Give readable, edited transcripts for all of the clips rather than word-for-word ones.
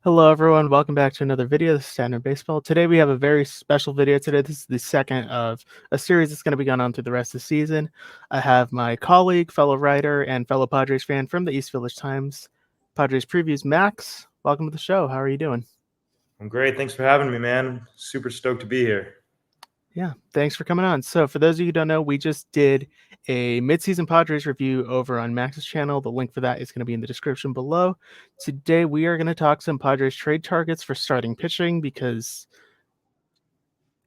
Hello, everyone. Welcome back to another video. This is Standard Baseball. Today, we have a very special video today. This is the second of a series that's going to be going on through the rest of the season. I have my colleague, fellow writer, and fellow Padres fan from the East Village Times, Padres Previews, Max. Welcome to the show. How are you doing? I'm great. Thanks for having me, man. Super stoked to be here. Yeah, thanks for coming on. So, for those of you who don't know, we just did a midseason Padres review over on Max's channel. The link for that is going to be in the description below. Today, we are going to talk some Padres trade targets for starting pitching because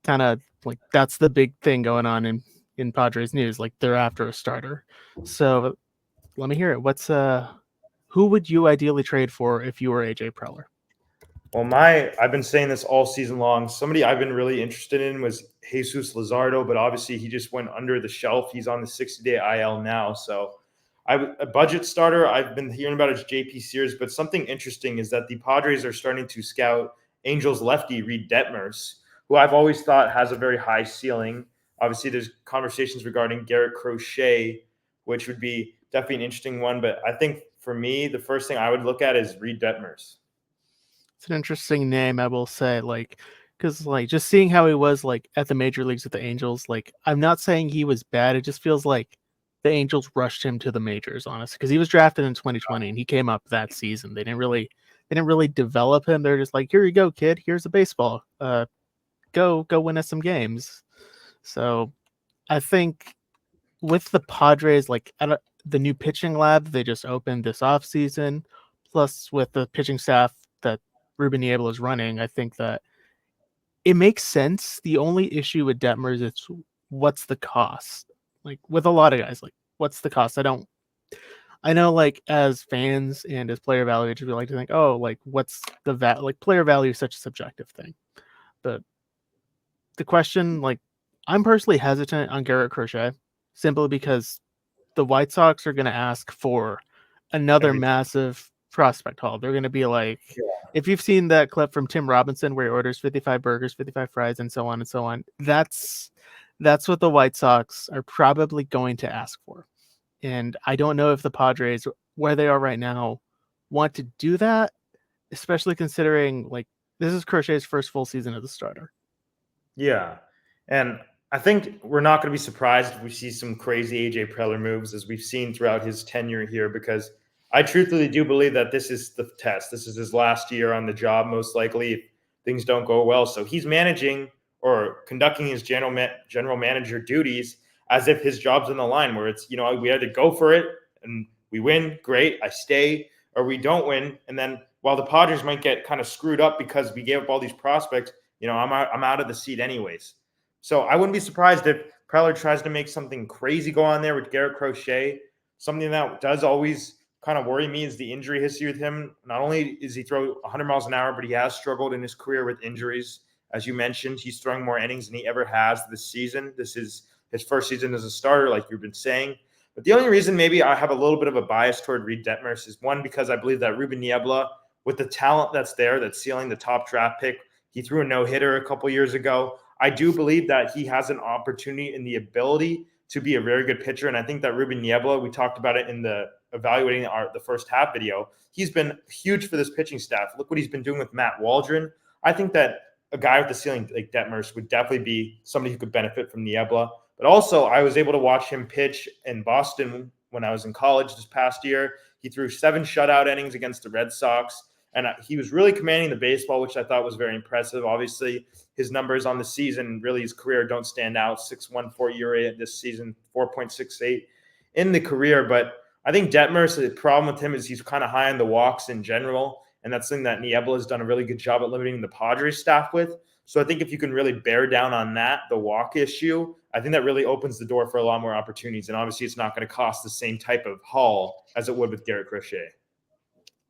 kind of like that's the big thing going on in Padres news. Like they're after a starter. So let me hear it. Who would you ideally trade for if you were AJ Preller? Well, I've been saying this all season long. Somebody I've been really interested in was Jesus Luzardo, but obviously he just went under the shelf. He's on the 60-day IL now. So a budget starter I've been hearing about is JP Sears, but something interesting is that the Padres are starting to scout Angels lefty Reed Detmers, who I've always thought has a very high ceiling. Obviously, there's conversations regarding Garrett Crochet, which would be definitely an interesting one. But I think for me, the first thing I would look at is Reed Detmers. It's an interesting name, I will say, because just seeing how he was like at the major leagues with the Angels, like I'm not saying he was bad. It just feels like the Angels rushed him to the majors, honestly, because he was drafted in 2020 and he came up that season. They didn't really develop him. They're just like, here you go, kid. Here's a baseball. Go win us some games. So I think with the Padres, the new pitching lab they just opened this offseason, plus with the pitching staff that Ruben Niebla is running, I think that it makes sense. The only issue with Detmers is what's the cost? Like with a lot of guys, like what's the cost? I know like as fans and as player value, we like to think, oh, like what's like player value is such a subjective thing. But the question, like I'm personally hesitant on Garrett Crochet simply because the White Sox are going to ask for another Everything. massive prospect haul. They're going to be like, Yeah. if you've seen that clip from Tim Robinson where he orders 55 burgers, 55 fries, and so on and so on, that's what the White Sox are probably going to ask for. And I don't know if the Padres, where they are right now, want to do that, especially considering like this is Crochet's first full season as a starter. Yeah. And I think we're not going to be surprised if we see some crazy AJ Preller moves as we've seen throughout his tenure here, because I truthfully do believe that this is the test. This is his last year on the job, most likely, if things don't go well. So he's managing or conducting his general manager duties as if his job's on the line, where it's, we either go for it and we win, great, I stay, or we don't win. And then while the Padres might get kind of screwed up because we gave up all these prospects, I'm out of the seat anyways. So I wouldn't be surprised if Preller tries to make something crazy go on there with Garrett Crochet. Something that does always kind of worry me is the injury history with him. Not only is he throw 100 miles an hour, but he has struggled in his career with injuries. As you mentioned, he's throwing more innings than he ever has this season. This is his first season as a starter, like you've been saying. But the only reason maybe I have a little bit of a bias toward Reed Detmers is, one, because I believe that Ruben Niebla, with the talent that's there, that's ceiling the top draft pick, he threw a no-hitter a couple years ago. I do believe that he has an opportunity and the ability to be a very good pitcher. And I think that Ruben Niebla, we talked about it in the evaluating the first half video, he's been huge for this pitching staff. Look what he's been doing with Matt Waldron. I think that a guy with the ceiling like Detmers would definitely be somebody who could benefit from Niebla. But also, I was able to watch him pitch in Boston when I was in college this past year. He threw 7 shutout innings against the Red Sox. And he was really commanding the baseball, which I thought was very impressive. Obviously, his numbers on the season, really his career, don't stand out. 6.14 ERA this season, 4.68 in the career. But I think Detmers, the problem with him is he's kind of high on the walks in general. And that's something that Niebla has done a really good job at limiting the Padres staff with. So I think if you can really bear down on that, the walk issue, I think that really opens the door for a lot more opportunities. And obviously, it's not going to cost the same type of haul as it would with Garrett Crochet.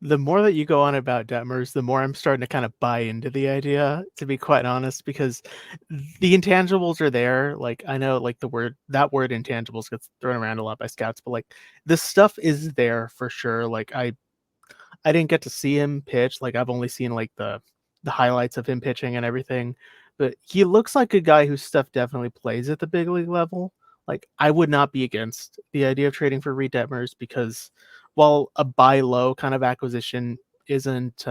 The more that you go on about Detmers, the more I'm starting to kind of buy into the idea, to be quite honest, because the intangibles are there. Like I know like that word intangibles gets thrown around a lot by scouts, but like this stuff is there for sure. Like I didn't get to see him pitch. Like I've only seen like the highlights of him pitching and everything. But he looks like a guy whose stuff definitely plays at the big league level. Like I would not be against the idea of trading for Reed Detmers because while a buy low kind of acquisition isn't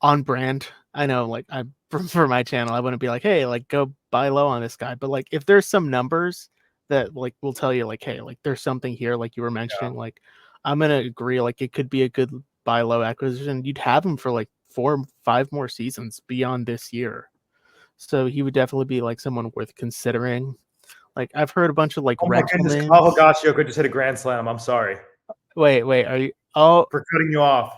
on brand. I know, like I for my channel, I wouldn't be like, hey, like go buy low on this guy. But like if there's some numbers that like will tell you like, hey, like there's something here, like you were Yeah. mentioning, like I'm gonna agree, like it could be a good buy low acquisition. You'd have him for like 4, 5 more seasons beyond this year. So he would definitely be like someone worth considering. Like I've heard a bunch of like Oh my rental goodness, Kyle names. Higashioka just hit a grand slam. I'm sorry Wait, are you? Oh, for cutting you off.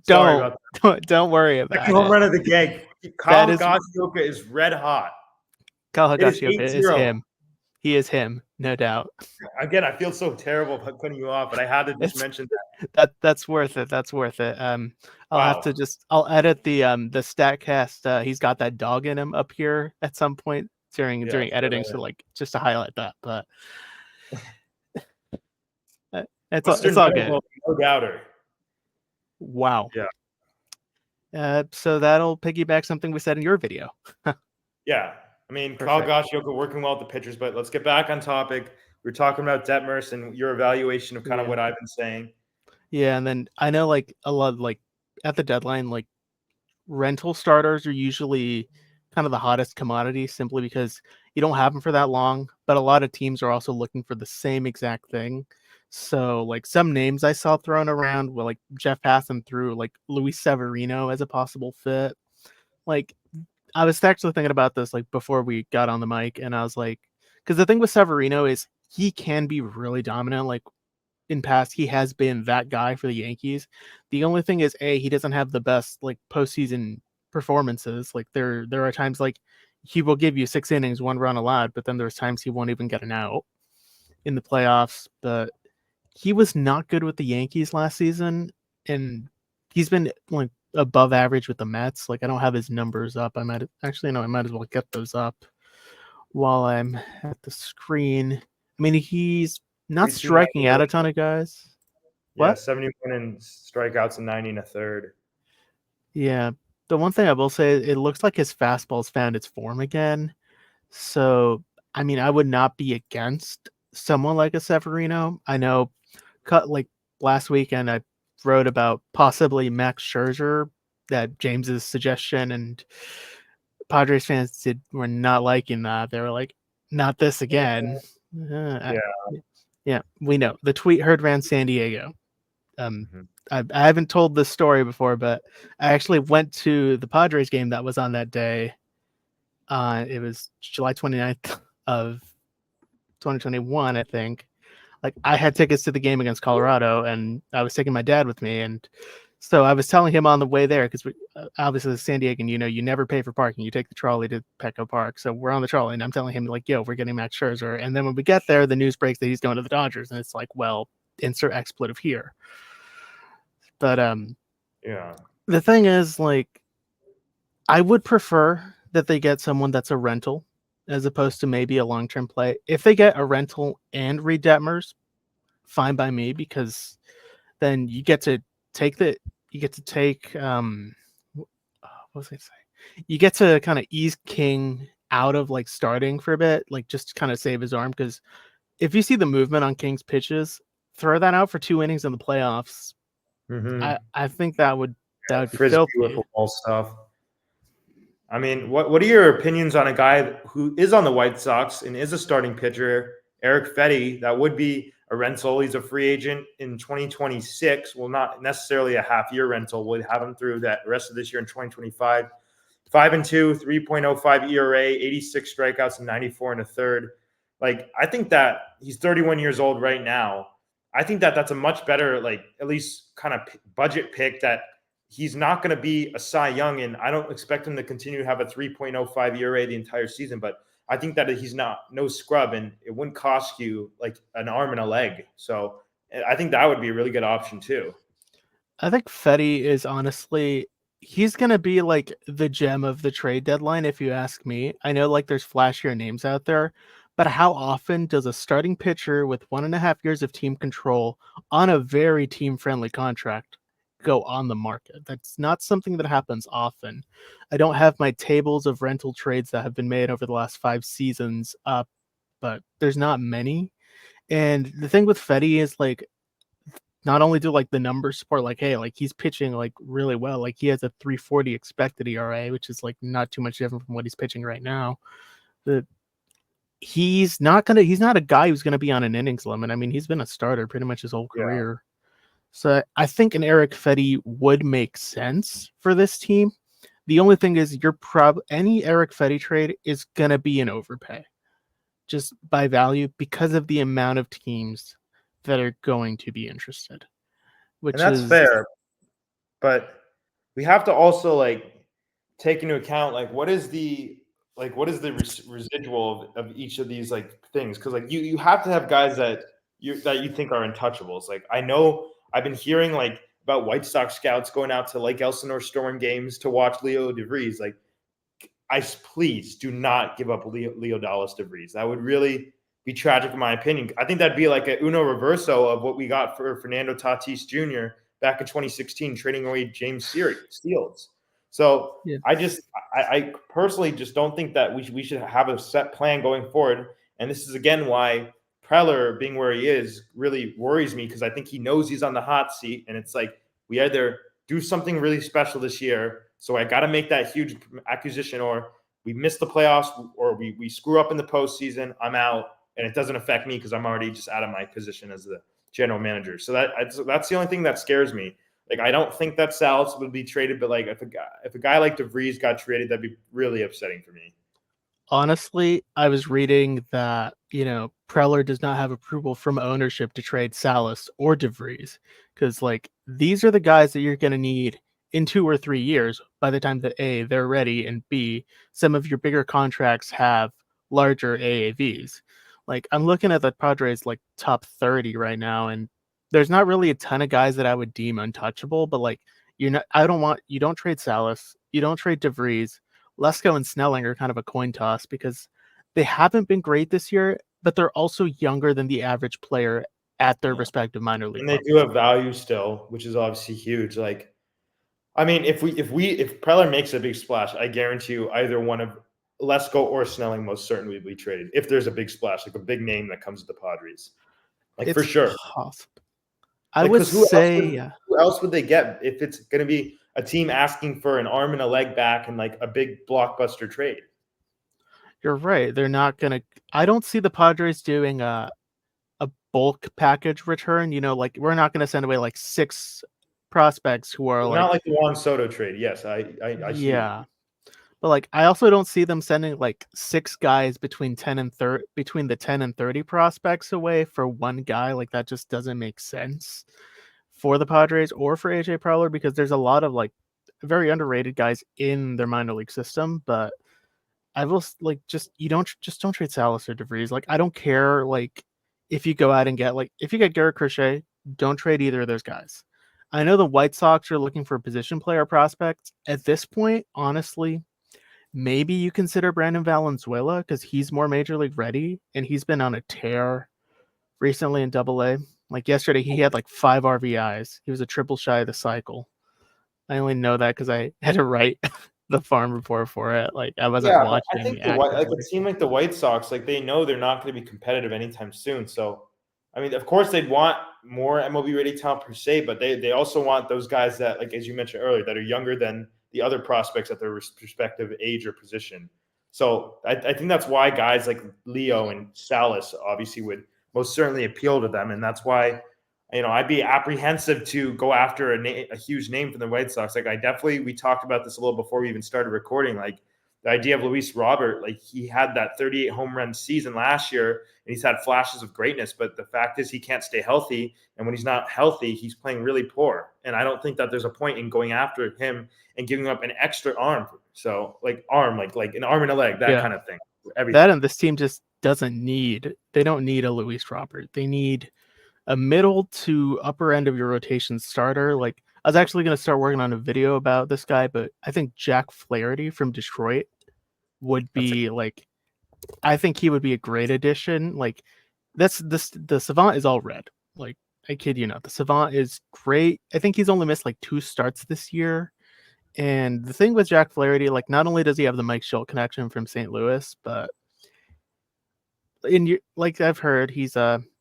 Sorry don't about that. don't worry Second about home it. run of the game. That Kyle is Higashioka is red hot. Kyle It is Higashioka is 8-0. him. He is him, no doubt. Again, I feel so terrible about cutting you off, but I had to just It's mention that. that's worth it. That's worth it. I'll have Wow. to I'll edit the Statcast. He's got that dog in him up here at some point Yeah. during editing, so like just to highlight that. But it's Western all good. Devil, no doubter. Wow. Yeah. So that'll piggyback something we said in your video. Yeah. I mean, Kyle Perfect. Higashioka working well with the pitchers, but let's get back on topic. We're talking about Detmers and your evaluation of kind of Yeah. what I've been saying. Yeah, and then I know like a lot like at the deadline, like rental starters are usually kind of the hottest commodity simply because you don't have them for that long, but a lot of teams are also looking for the same exact thing. So like some names I saw thrown around were like Jeff Passan threw like Luis Severino as a possible fit. Like I was actually thinking about this like before we got on the mic, and I was like, because the thing with Severino is he can be really dominant. Like in past, he has been that guy for the Yankees. The only thing is, he doesn't have the best like postseason performances. Like there are times like he will give you 6 innings, 1 run allowed, but then there's times he won't even get an out in the playoffs. But he was not good with the Yankees last season, and he's been like above average with the Mets. Like I don't have his numbers up. I might actually no, I might as well get those up while I'm at the screen. I mean, he's not 32, striking 98. out a ton of guys. Yeah, What? 71 in strikeouts and 90 and a third. Yeah. The one thing I will say, it looks like his fastball's found its form again. So, I mean, I would not be against someone like a Severino. I know, cut like last weekend, I wrote about possibly Max Scherzer, that James's suggestion, and Padres fans were not liking that. They were like, "Not this again." Yeah. Yeah, we know the tweet heard around San Diego. Um, Mhm. I haven't told this story before, but I actually went to the Padres game that was on that day. It was July 29th of 2021, I think. Like I had tickets to the game against Colorado, and I was taking my dad with me, and so I was telling him on the way there because obviously the San Diegan, you never pay for parking. You take the trolley to Petco Park. So we're on the trolley, and I'm telling him like, "Yo, we're getting Max Scherzer." And then when we get there, the news breaks that he's going to the Dodgers, and it's like, well, insert expletive here. But Yeah. the thing is, like, I would prefer that they get someone that's a rental as opposed to maybe a long term play. If they get a rental and Reed Detmers, fine by me, because then you get to take what was I say? You get to kind of ease King out of like starting for a bit, like just kind of save his arm. Because if you see the movement on King's pitches, throw that out for 2 innings in the playoffs. Mm-hmm. I think that would be Frisbee with filthy. the ball stuff. I mean, what are your opinions on a guy who is on the White Sox and is a starting pitcher, Eric Fetty? That would be a rental. He's a free agent in 2026. Well, not necessarily a half-year rental. We'll have him through that rest of this year in 2025. 5-2, 3.05 ERA, 86 strikeouts, and 94 and a third. Like, I think that he's 31 years old right now. I think that that's a much better, like, at least kind of budget pick that he's not going to be a Cy Young, and I don't expect him to continue to have a 3.05 ERA the entire season. But I think that he's not no scrub, and it wouldn't cost you like an arm and a leg. So I think that would be a really good option too. I think Fetty is honestly he's gonna be like the gem of the trade deadline, if you ask me. I know like there's flashier names out there, but how often does a starting pitcher with 1.5 years of team control on a very team friendly contract go on the market? That's not something that happens often. I don't have my tables of rental trades that have been made over the last 5 seasons up, but there's not many. And the thing with Fetty is like not only do like the numbers support like, hey, like he's pitching like really well. Like he has a 3.40 expected ERA, which is like not too much different from what he's pitching right now. He's not a guy who's gonna be on an innings limit. I mean, he's been a starter pretty much his whole Yeah. career. So I think an Eric Fetty would make sense for this team. The only thing is any Eric Fetty trade is gonna be an overpay, just by value because of the amount of teams that are going to be interested. And Which that's is fair, but we have to also like take into account like what is the residual of each of these like things, because like you have to have guys that you think are untouchables. Like I know I've been hearing like about White Sox scouts going out to Lake Elsinore Storm games to watch Leo DeVries. Like please do not give up Leo Dallas DeVries. That would really be tragic in my opinion. I think that'd be like a uno reverso of what we got for Fernando Tatis Jr. back in 2016, trading away James Steels. So yeah. I personally just don't think that we should have a set plan going forward. And this is again why Preller being where he is really worries me, because I think he knows he's on the hot seat, and it's like we either do something really special this year, so I got to make that huge acquisition, or we miss the playoffs, or we screw up in the postseason, I'm out, and it doesn't affect me because I'm already just out of my position as the general manager. So that's the only thing that scares me. Like I don't think that Salas would be traded, but like if a guy like DeVries got traded, that'd be really upsetting for me. Honestly, I was reading that, Preller does not have approval from ownership to trade Salas or DeVries, because like these are the guys that you're going to need in 2 or 3 years by the time that A, they're ready, and B, some of your bigger contracts have larger AAVs. Like I'm looking at the Padres like top 30 right now, and there's not really a ton of guys that I would deem untouchable, but like you don't trade Salas, you don't trade DeVries. Lesko and Snelling are kind of a coin toss because they haven't been great this year, but they're also younger than the average player at their respective minor league And they levels. do have value still, which is obviously huge. Like, I mean, if Preller makes a big splash, I guarantee you either one of Lesko or Snelling most certainly will be traded. If there's a big splash, like a big name that comes to the Padres, like for It's sure. possible. I Like, would because say, who else would they get if it's going to be a team asking for an arm and a leg back and like a big blockbuster trade? you're right. They're not going to. I don't see the Padres doing a bulk package return. Like we're not going to send away like 6 prospects who are Not like, like the Juan Soto trade. Yes, I see what yeah. But like I also don't see them sending like 6 guys between the 10 and 30 prospects away for one guy. Like that just doesn't make sense for the Padres or for AJ Preller, because there's a lot of like very underrated guys in their minor league system. But I will like don't trade Salas or DeVries. Like I don't care like if you go out and if you get Garrett Crochet, don't trade either of those guys. I know the White Sox are looking for position player prospects. At this point, honestly, maybe you consider Brandon Valenzuela because he's more major league ready and he's been on a tear recently in AA. Like yesterday, he had like 5 RBIs. He was a triple shy of the cycle. I only know that because I had to write the farm report for it. Like I wasn't Yeah, but I watching think like actively. a team like the White Sox, like they know they're not going to be competitive anytime soon. So, I mean, of course they'd want more MLB ready talent per se, but they also want those guys that, like as you mentioned earlier, that are younger than the other prospects at their respective age or position. So I think that's why guys like Leo and Salas obviously would most certainly appeal to them, and that's why I'd be apprehensive to go after a huge name from the White Sox. Like we talked about this a little before we even started recording. Like the idea of Luis Robert, like he had that 38 home run season last year, and he's had flashes of greatness. But the fact is, he can't stay healthy, and when he's not healthy, he's playing really poor. And I don't think that there's a point in going after him and giving up an extra arm. So like an arm and a leg, that kind of thing. Everything. That and this team just doesn't need. They don't need a Luis Robert. They need a middle to upper end of your rotation starter. Like I was actually going to start working on a video about this guy, but I think Jack Flaherty from Detroit would be I think he would be a great addition. Like the Savant is all red. Like I kid you not, the Savant is great. I think he's only missed like 2 starts this year. And the thing with Jack Flaherty, like not only does he have the Mike Schultz connection from St. Louis, but like I've heard, he's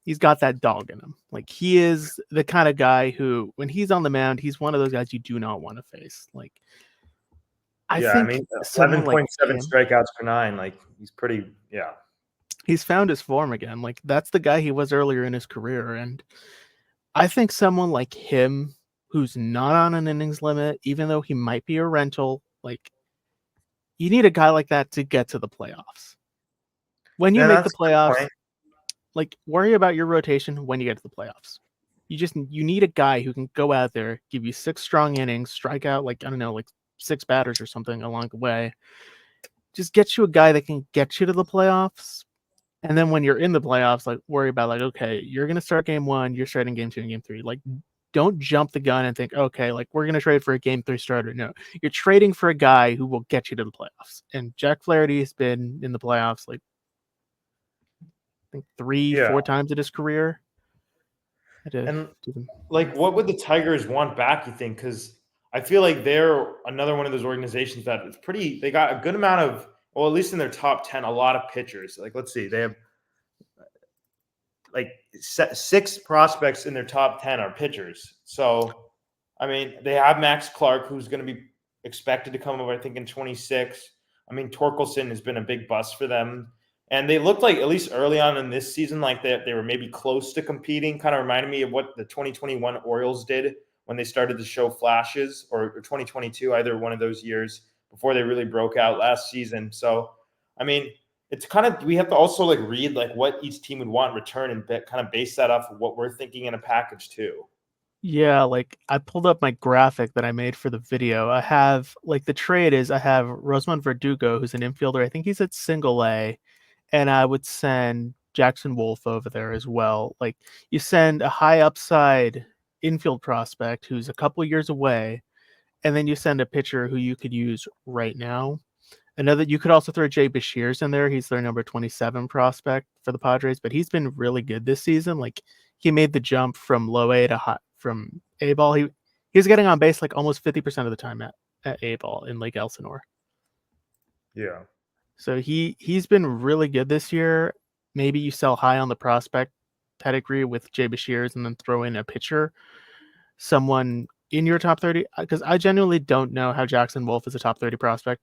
He's got that dog in him. Like, he is the kind of guy who, when he's on the mound, he's one of those guys you do not want to face. Like, I Yeah, I think mean, someone like 11.7 him, strikeouts per nine. Like he's pretty. Yeah, he's found his form again. Like, that's the guy he was earlier in his career. And I think someone like him, who's not on an innings limit, even though he might be a rental, like, you need a guy like that to get to the playoffs. When you and make the that's a good playoffs, point. like, worry about your rotation when you get to the playoffs. You need a guy who can go out there, give you 6 strong innings, strike out, like, I don't know, like 6 batters or something along the way. Just get you a guy that can get you to the playoffs. And then when you're in the playoffs, like, worry about, like, okay, you're gonna start game 1, you're starting game 2 and game 3. Like, don't jump the gun and think, okay, like, we're gonna trade for a game 3 starter. No, you're trading for a guy who will get you to the playoffs. And Jack Flaherty has been in the playoffs, like, I think 3, Yeah, 4 times in his career. and like, what would the Tigers want back? You think? Because I feel like they're another one of those organizations that it's pretty. They got a good amount of, well, at least in their top 10, a lot of pitchers. Like, let's see, they have like 6 prospects in their top 10 are pitchers. So, I mean, they have Max Clark, who's going to be expected to come up, I think, in 26. I mean, Torkelson has been a big bust for them. And they looked like, at least early on in this season, like they were maybe close to competing. Kind of reminded me of what the 2021 Orioles did when they started to show flashes, or 2022, either one of those years before they really broke out last season. So, I mean, it's kind of, we have to also like read like what each team would want in return and kind of base that off of what we're thinking in a package too. Yeah, like, I pulled up my graphic that I made for the video. I have, like, the trade is I have Rosamond Verdugo, who's an infielder. I think he's at single A, and I would send Jackson Wolf over there as well. Like, you send a high upside infield prospect who's a couple years away, and then you send a pitcher who you could use right now. Another, you could also throw Jay Bashirs in there. He's their number 27 prospect for the Padres, but he's been really good this season. Like, he made the jump from low A to high, from A ball. He was getting on base like almost 50% of the time at A ball in Lake Elsinore. Yeah. So he's been really good this year. Maybe you sell high on the prospect pedigree with Jay Bashirs and then throw in a pitcher, someone in your top 30. Because I genuinely don't know how Jackson Wolf is a top 30 prospect.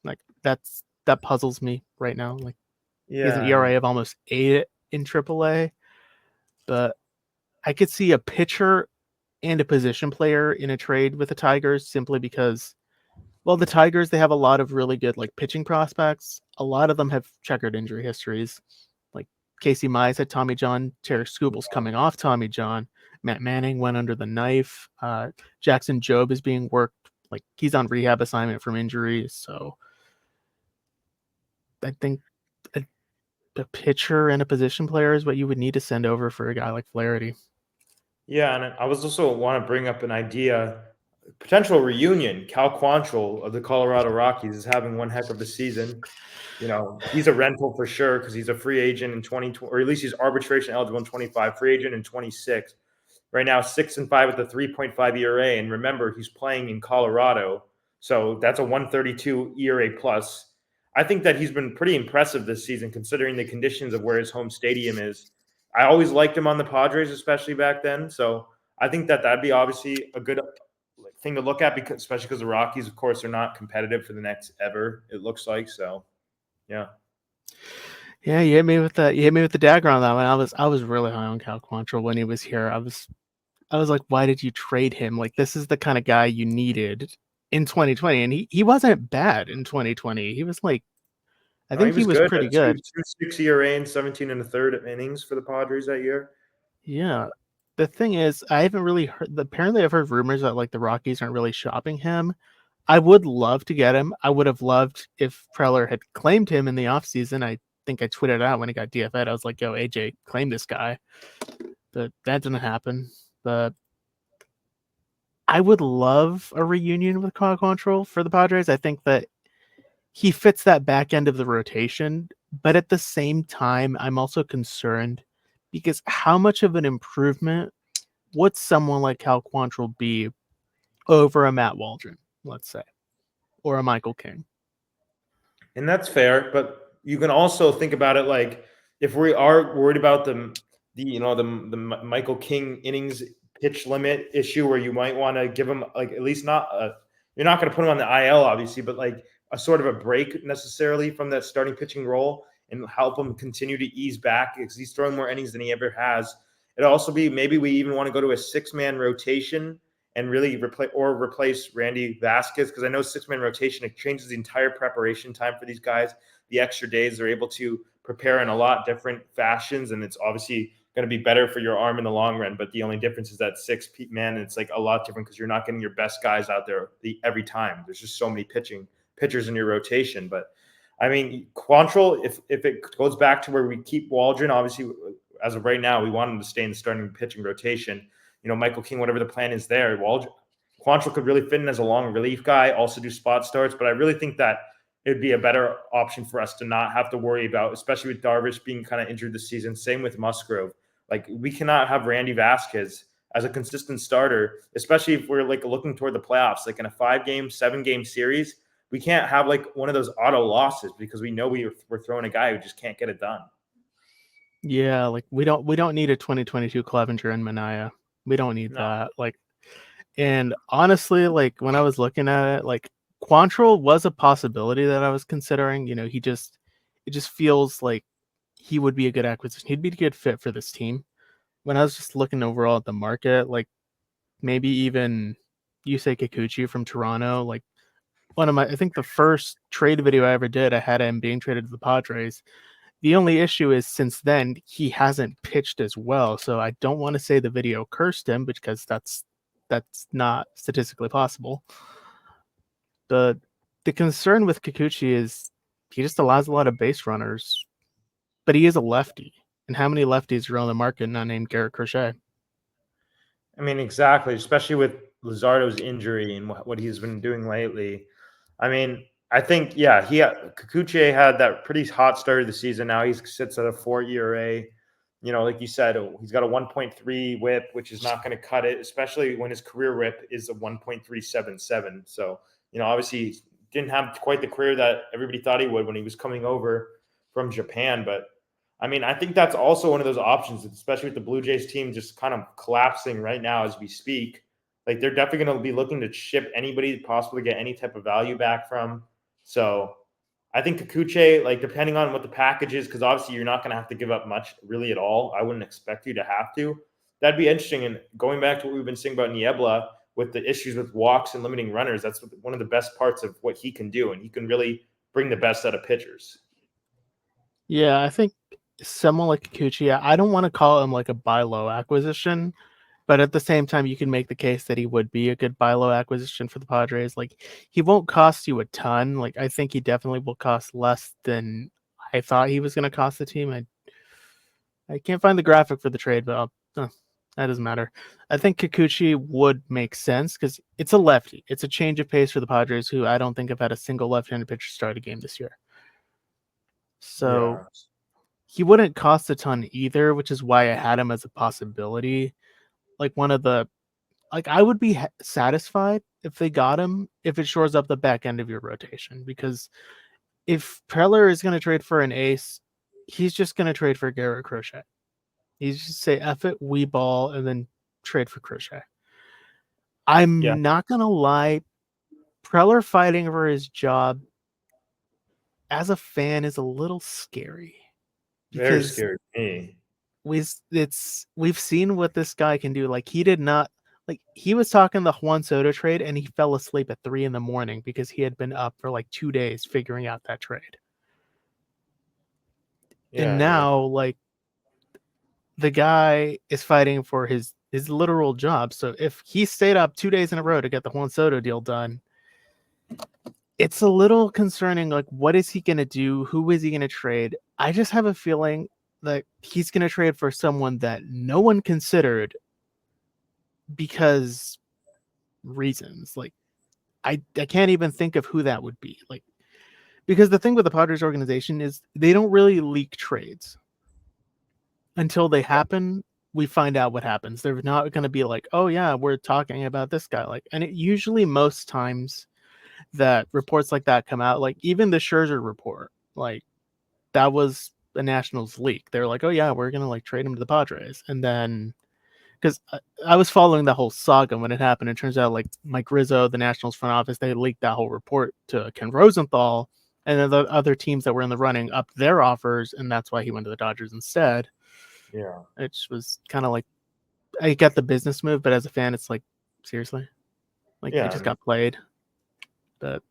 Like, that puzzles me right now. Like, he has an Yeah. And ERA of almost 8 in AAA, but I could see a pitcher and a position player in a trade with the Tigers simply because, well, the Tigers, they have a lot of really good like pitching prospects. A lot of them have checkered injury histories. Like, Casey Mize had Tommy John, Terry Scooble's coming off Tommy John, Matt Manning went under the knife. Jackson Jobe is being worked, like, he's on rehab assignment from injuries. So I think a pitcher and a position player is what you would need to send over for a guy like Flaherty. yeah, and I was also want to bring up an idea, potential reunion. Cal Quantrill of the Colorado Rockies is having one heck of a season. You know, he's a rental for sure because he's a free agent in 2020, or at least he's arbitration eligible in 25, free agent in 26. Right now, 6-5 with a 3.5 ERA. And remember, he's playing in Colorado. So that's a 132 ERA plus. I think that he's been pretty impressive this season considering the conditions of where his home stadium is. I always liked him on the Padres, especially back then. So I think that that'd be obviously a good thing to look at, because especially because the Rockies, of course, are not competitive for the next ever, it looks like. So yeah. Yeah, you hit me with the dagger on that one. I was really high on Cal Quantrill when he was here. I was like, why did you trade him? Like, this is the kind of guy you needed in 2020, and he wasn't bad in 2020. He was like, I No, he think he was was good. pretty A two good. two six ERA and 17 and a third innings for the Padres that year. Yeah. The thing is, I haven't really heard. Apparently, I've heard rumors that like the Rockies aren't really shopping him. I would love to get him. I would have loved if Preller had claimed him in the offseason. I think I tweeted out when he got DFA'd. I was like, yo, AJ, claim this guy. But that didn't happen. But I would love a reunion with Kyle Quantrill for the Padres. I think that he fits that back end of the rotation. But at the same time, I'm also concerned because how much of an improvement would someone like Cal Quantrill be over a Matt Waldron, let's say, or a Michael King? And that's fair, but you can also think about it like, if we are worried about the Michael King innings pitch limit issue where you might want to give him like at least not you're not going to put him on the IL obviously, but like a sort of a break necessarily from that starting pitching role and help him continue to ease back because he's throwing more innings than he ever has. It'll also be maybe we even want to go to a 6-man rotation and really replace Randy Vasquez because I know 6-man rotation it changes the entire preparation time for these guys. The extra days they're able to prepare in a lot different fashions, and it's obviously going to be better for your arm in the long run. But the only difference is that 6-man, it's like a lot different because you're not getting your best guys out there every time. There's just so many pitchers in your rotation. But I mean, Quantrill, if it goes back to where we keep Waldron, obviously as of right now, we want him to stay in the starting pitching rotation. Michael King, whatever the plan is there, Quantrill could really fit in as a long relief guy, also do spot starts. But I really think that it'd be a better option for us to not have to worry about, especially with Darvish being kind of injured this season. Same with Musgrove. Like we cannot have Randy Vasquez as a consistent starter, especially if we're like looking toward the playoffs, like in a 5-game, 7-game series. We can't have like one of those auto losses because we know we're throwing a guy who just can't get it done. Yeah, like we don't need a 2022 Clevenger and Manaea. We don't need that. Like, and honestly, like when I was looking at it, like Quantrill was a possibility that I was considering. It just feels like he would be a good acquisition. He'd be a good fit for this team. When I was just looking overall at the market, like maybe even Yusei Kikuchi from Toronto, like I think the first trade video I ever did, I had him being traded to the Padres. The only issue is since then he hasn't pitched as well. So I don't want to say the video cursed him because that's not statistically possible. The concern with Kikuchi is he just allows a lot of base runners, but he is a lefty. And how many lefties are on the market not named Garrett Crochet? I mean, exactly, especially with Luzardo's injury and what he's been doing lately. I mean, I think, Kikuchi had that pretty hot start of the season. Now he sits at a 4 ERA. Like you said, he's got a 1.3 whip, which is not going to cut it, especially when his career whip is a 1.377. So, obviously he didn't have quite the career that everybody thought he would when he was coming over from Japan. But, I mean, I think that's also one of those options, especially with the Blue Jays team just kind of collapsing right now as we speak. Like, they're definitely going to be looking to ship anybody possibly get any type of value back from. So I think Kikuchi, like depending on what the package is, because obviously you're not going to have to give up much really at all. I wouldn't expect you to have to. That'd be interesting. And going back to what we've been saying about Niebla with the issues with walks and limiting runners, that's one of the best parts of what he can do. And he can really bring the best out of pitchers. Yeah, I think someone like Kikuchi, I don't want to call him like a buy low acquisition, but at the same time, you can make the case that he would be a good buy low acquisition for the Padres. Like, he won't cost you a ton. Like, I think he definitely will cost less than I thought he was going to cost the team. I can't find the graphic for the trade, but that doesn't matter. I think Kikuchi would make sense because it's a lefty. It's a change of pace for the Padres, who I don't think have had a single left-handed pitcher start a game this year. So he wouldn't cost a ton either, which is why I had him as a possibility. Like I would be satisfied if they got him, if it shores up the back end of your rotation, because if Preller is going to trade for an ace, he's just going to trade for Garrett Crochet. He's just say, F it, we ball, and then trade for Crochet. I'm not going to lie. Preller fighting for his job as a fan is a little scary. Very scary to me. We've seen what this guy can do. Like, he was talking the Juan Soto trade and he fell asleep at 3 a.m. because he had been up for like 2 days figuring out that trade. And now, like, the guy is fighting for his literal job. So if he stayed up 2 days in a row to get the Juan Soto deal done, it's a little concerning. Like, what is he going to do? Who is he going to trade? I just have a feeling that he's going to trade for someone that no one considered because reasons. Like, I can't even think of who that would be. Like, because the thing with the Padres organization is they don't really leak trades. Until they happen, we find out what happens. They're not going to be like, oh yeah, we're talking about this guy. Like, and it usually most times that reports like that come out, like even the Scherzer report, like that was the Nationals leak. They're like, oh yeah, we're gonna like trade him to the Padres, and then because I was following the whole saga when it happened. It turns out like Mike Rizzo, the Nationals front office, they leaked that whole report to Ken Rosenthal, and then the other teams that were in the running upped their offers, and that's why he went to the Dodgers instead. Yeah. Which was kind of like, I get the business move, but as a fan, it's like, seriously, like Yeah, he I just mean, got played. But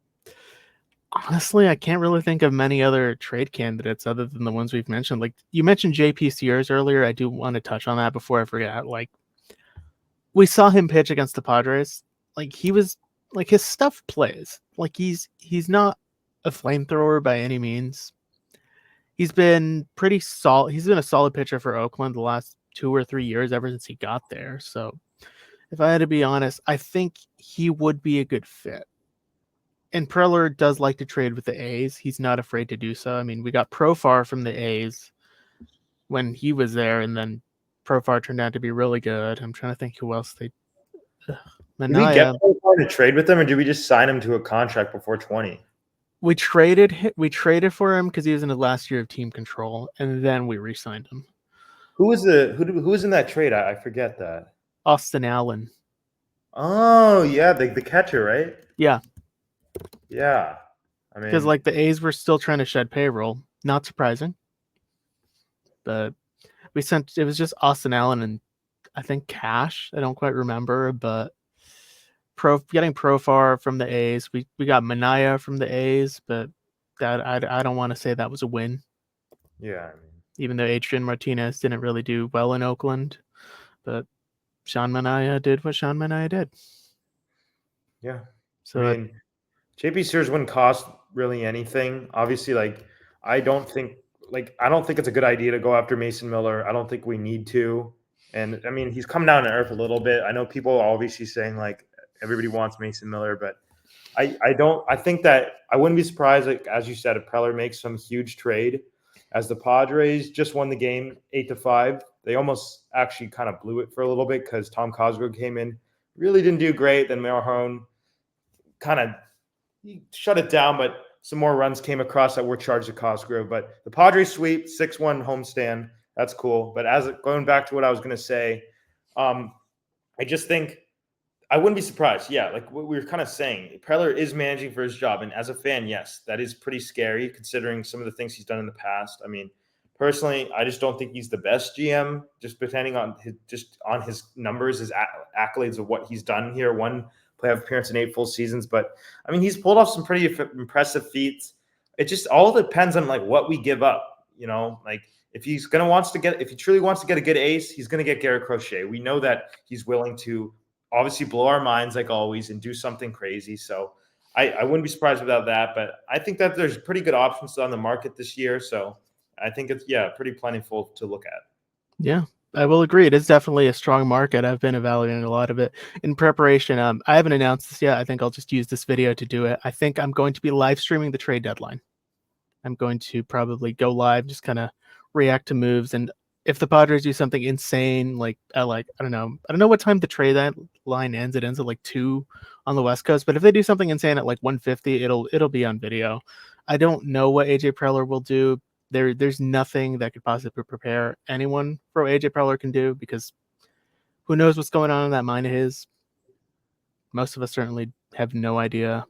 honestly, I can't really think of many other trade candidates other than the ones we've mentioned. Like you mentioned JP Sears earlier. I do want to touch on that before I forget. Like we saw him pitch against the Padres. Like he was like his stuff plays. Like he's not a flamethrower by any means. He's been pretty solid. He's been a solid pitcher for Oakland the last 2 or 3 years ever since he got there. So if I had to be honest, I think he would be a good fit. And Preller does like to trade with the A's. He's not afraid to do so. I mean, we got Profar from the A's when he was there, and then Profar turned out to be really good. I'm trying to think who else they. did we get Manaya. to trade with them, or did we just sign him to a contract before 20? We traded for him because he was in his last year of team control, and then we re-signed him. Who was in that trade? I forget that. Austin Allen. Oh yeah, the catcher, right? Yeah, Yeah. I because mean, like the A's were still trying to shed payroll. Not surprising, but it was just Austin Allen and I think cash. I don't quite remember, but getting Profar from the A's. We got Manaya from the A's, but that I don't want to say that was a win. yeah. I mean, Even though Adrian Martinez didn't really do well in Oakland, but Sean Manaya did what Sean Manaya did. yeah. So I mean, JP Sears wouldn't cost really anything. Obviously, I don't think it's a good idea to go after Mason Miller. I don't think we need to. And I mean, he's come down to earth a little bit. I know people are obviously saying like everybody wants Mason Miller, but I think that I wouldn't be surprised, like as you said, if Preller makes some huge trade. As the Padres just won the game 8-5, they almost actually kind of blew it for a little bit because Tom Cosgrove came in, really didn't do great. Then Marhone kind of shut it down, but some more runs came across that were charged to Cosgrove. But the Padres sweep 6-1 homestand. That's cool. But going back to what I was going to say, I just think I wouldn't be surprised. Yeah, like what we were kind of saying, Preller is managing for his job. And as a fan, yes, that is pretty scary considering some of the things he's done in the past. I mean, personally, I just don't think he's the best GM, just depending on his numbers, his accolades of what he's done here. One playoff appearance in 8 full seasons. But I mean, he's pulled off some pretty impressive feats. It just all depends on like what we give up, like if he truly wants to get a good ace, he's going to get Garrett Crochet. We know that he's willing to obviously blow our minds like always and do something crazy. So I wouldn't be surprised without that, but I think that there's pretty good options on the market this year. So I think it's, pretty plentiful to look at. yeah, I will agree. It is definitely a strong market. I've been evaluating a lot of it in preparation. I haven't announced this yet. I think I'll just use this video to do it. I think I'm going to be live streaming the trade deadline. I'm going to probably go live, just kind of react to moves. And if the Padres do something insane, like I don't know what time the trade line ends. It ends at like 2 on the West Coast. But if they do something insane at like 1:50, it'll be on video. I don't know what AJ Preller will do. There's nothing that could possibly prepare anyone for what AJ Preller can do, because who knows what's going on in that mind of his. Most of us certainly have no idea.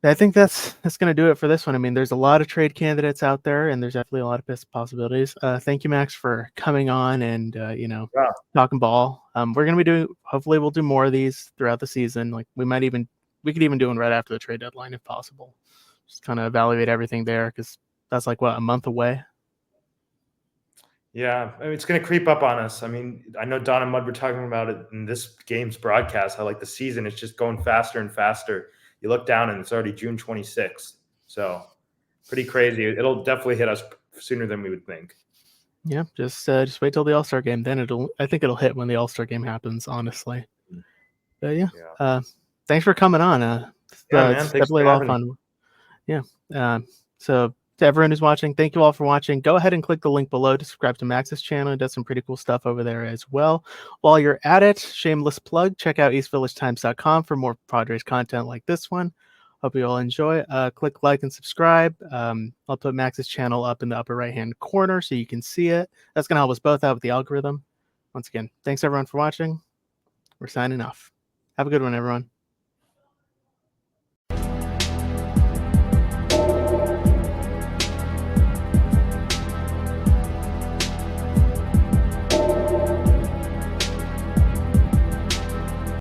I think that's going to do it for this one. I mean, there's a lot of trade candidates out there, and there's definitely a lot of possibilities. Thank you, Max, for coming on and talking ball. We're going to be hopefully we'll do more of these throughout the season. Like we could even do one right after the trade deadline if possible. Just kind of evaluate everything there, because that's like a month away. Yeah, I mean, it's going to creep up on us. I mean, I know Don and Mud were talking about it in this game's broadcast, how like the season is just going faster and faster. You look down and it's already June 26th. So pretty crazy. It'll definitely hit us sooner than we would think. Yeah, just wait till the All-Star game. Then I think it'll hit when the All-Star game happens, honestly. But yeah. Thanks for coming on. Man. It's Thanks definitely a lot of fun. Yeah. So to everyone who's watching, thank you all for watching. Go ahead and click the link below to subscribe to Max's channel. He does some pretty cool stuff over there as well. While you're at it, shameless plug, check out eastvillagetimes.com for more Padres content like this one. Hope you all enjoy. Click like and subscribe. I'll put Max's channel up in the upper right-hand corner so you can see it. That's going to help us both out with the algorithm. Once again, thanks everyone for watching. We're signing off. Have a good one, everyone.